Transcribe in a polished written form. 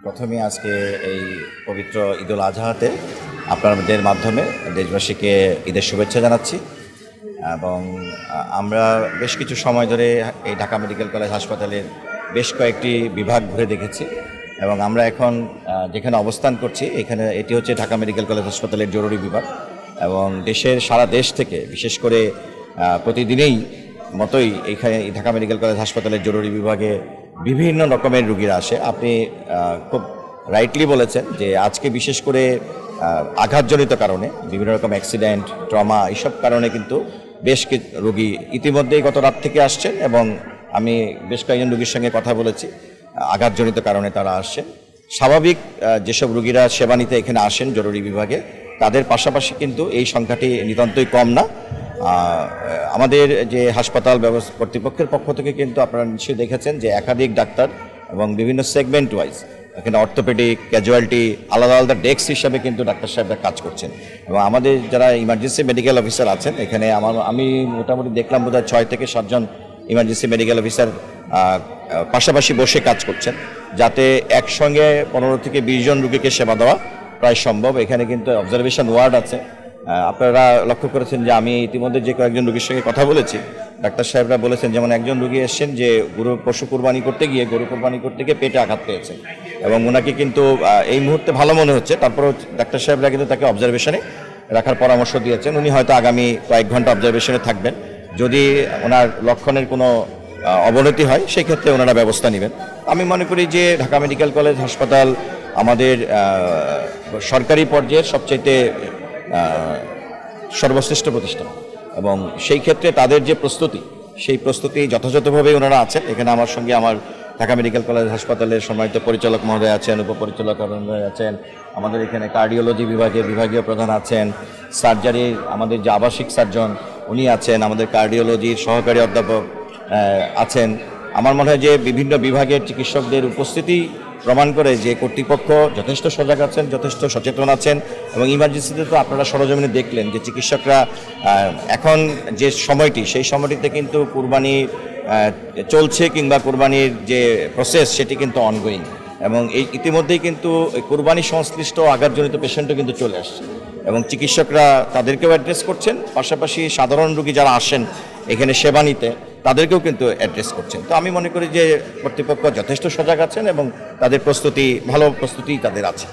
প্রথমে আজকে এই পবিত্র ঈদুল আজহাতে আপনাদের মাধ্যমে দেশবাসীকে ঈদের শুভেচ্ছা জানাচ্ছি এবং আমরা বেশ কিছু সময় ধরে এই ঢাকা মেডিকেল কলেজ হাসপাতালের বেশ কয়েকটি বিভাগ ঘুরে দেখেছি এবং আমরা এখন যেখানে অবস্থান করছি এটি হচ্ছে ঢাকা মেডিকেল কলেজ হাসপাতালের জরুরি বিভাগ এবং সারা দেশ থেকে বিশেষ করে প্রতিদিনেই মতোই এখানে ঢাকা মেডিকেল কলেজ হাসপাতালের জরুরি বিভাগে বিভিন্ন রকমের রোগীরা আসে। আপনি খুব রাইটলি বলেছেন যে আজকে বিশেষ করে আঘাতজনিত কারণে বিভিন্ন রকম অ্যাক্সিডেন্ট, ট্রমা এইসব কারণে কিন্তু বেশ কিছু রোগী ইতিমধ্যেই গত রাত থেকে আসছেন এবং আমি বেশ কয়েকজন রোগীর সঙ্গে কথা বলেছি। আঘাতজনিত কারণে তারা আসছেন। স্বাভাবিক যেসব রোগীরা সেবা নিতে এখানে আসেন জরুরি বিভাগে, তাদের পাশাপাশি কিন্তু এই সংখ্যাটি নিতান্তই কম না। আমাদের যে হাসপাতাল ব্যবস্থা কর্তৃপক্ষের পক্ষ থেকে কিন্তু আপনারা নিশ্চয়ই দেখেছেন যে একাধিক ডাক্তার এবং বিভিন্ন সেগমেন্ট ওয়াইজ এখানে অর্থোপেডিক, ক্যাজুয়ালিটি আলাদা আলাদা ডেস্ক হিসাবে কিন্তু ডাক্তার সাহেবরা কাজ করছেন এবং আমাদের যারা ইমার্জেন্সি মেডিকেল অফিসার আছেন এখানে আমি মোটামুটি দেখলাম বোধহয় 6 থেকে 7 জন ইমার্জেন্সি মেডিকেল অফিসার পাশাপাশি বসে কাজ করছেন, যাতে একসঙ্গে 15 থেকে 20 জন রোগীকে সেবা দেওয়া প্রায় সম্ভব। এখানে কিন্তু অবজারভেশন ওয়ার্ড আছে। আপনারা লক্ষ্য করেছেন যে আমি ইতিমধ্যে যে কয়েকজন রোগীর সঙ্গে কথা বলেছি, ডাক্তার সাহেবরা বলেছেন, যেমন একজন রোগী এসেছেন যে পশু কোরবানি করতে গিয়ে পেটে আঘাত পেয়েছেন এবং ওনাকে কিন্তু এই মুহূর্তে ভালো মনে হচ্ছে। তারপরেও ডাক্তার সাহেবরা কিন্তু তাকে অবজারভেশনে রাখার পরামর্শ দিয়েছেন। উনি হয়তো আগামী কয়েক ঘন্টা অবজারভেশনে থাকবেন। যদি ওনার লক্ষণের কোনো অবনতি হয় সেক্ষেত্রে ওনারা ব্যবস্থা নেবেন। আমি মনে করি যে ঢাকা মেডিকেল কলেজ হাসপাতাল আমাদের সরকারি পর্যায়ের সবচাইতে সর্বশ্রেষ্ঠ প্রতিষ্ঠান এবং সেই ক্ষেত্রে তাদের যে সেই প্রস্তুতি যথাযথভাবেই ওনারা আছেন। এখানে আমার সঙ্গে আমার ঢাকা মেডিকেল কলেজ হাসপাতালের সম্মানিত পরিচালক মহোদয় আছেন, উপপরিচালক মহোদয় আছেন, আমাদের এখানে কার্ডিওলজি বিভাগের বিভাগীয় প্রধান আছেন, সার্জারির আমাদের যে আবাসিক সার্জন উনি আছেন, আমাদের কার্ডিওলজির সহকারী অধ্যাপক আছেন। আমার মনে হয় যে বিভিন্ন বিভাগের চিকিৎসকদের উপস্থিতি প্রমাণ করে যে কর্তৃপক্ষ যথেষ্ট সজাগ আছেন, যথেষ্ট সচেতন আছেন এবং ইমার্জেন্সিতে তো আপনারা সরজমিনে দেখলেন যে চিকিৎসকরা এখন যে সময়টি সেই সময়টিতে কিন্তু কুরবানি চলছে কিংবা কুরবানির যে প্রসেস সেটি কিন্তু অনগোয়িং এবং ইতিমধ্যেই কিন্তু কুরবানি সংশ্লিষ্ট আঘাতজনিত পেশেন্টও কিন্তু চলে আসছে এবং চিকিৎসকরা তাদেরকেও অ্যাড্রেস করছেন, পাশাপাশি সাধারণ রোগী যারা আসেন এখানে সেবা নিতে তাদেরকেও কিন্তু অ্যাড্রেস করছেন। তো আমি মনে করি যে কর্তৃপক্ষ যথেষ্ট সজাগ আছেন এবং তাদের ভালো প্রস্তুতি তাদের আছে।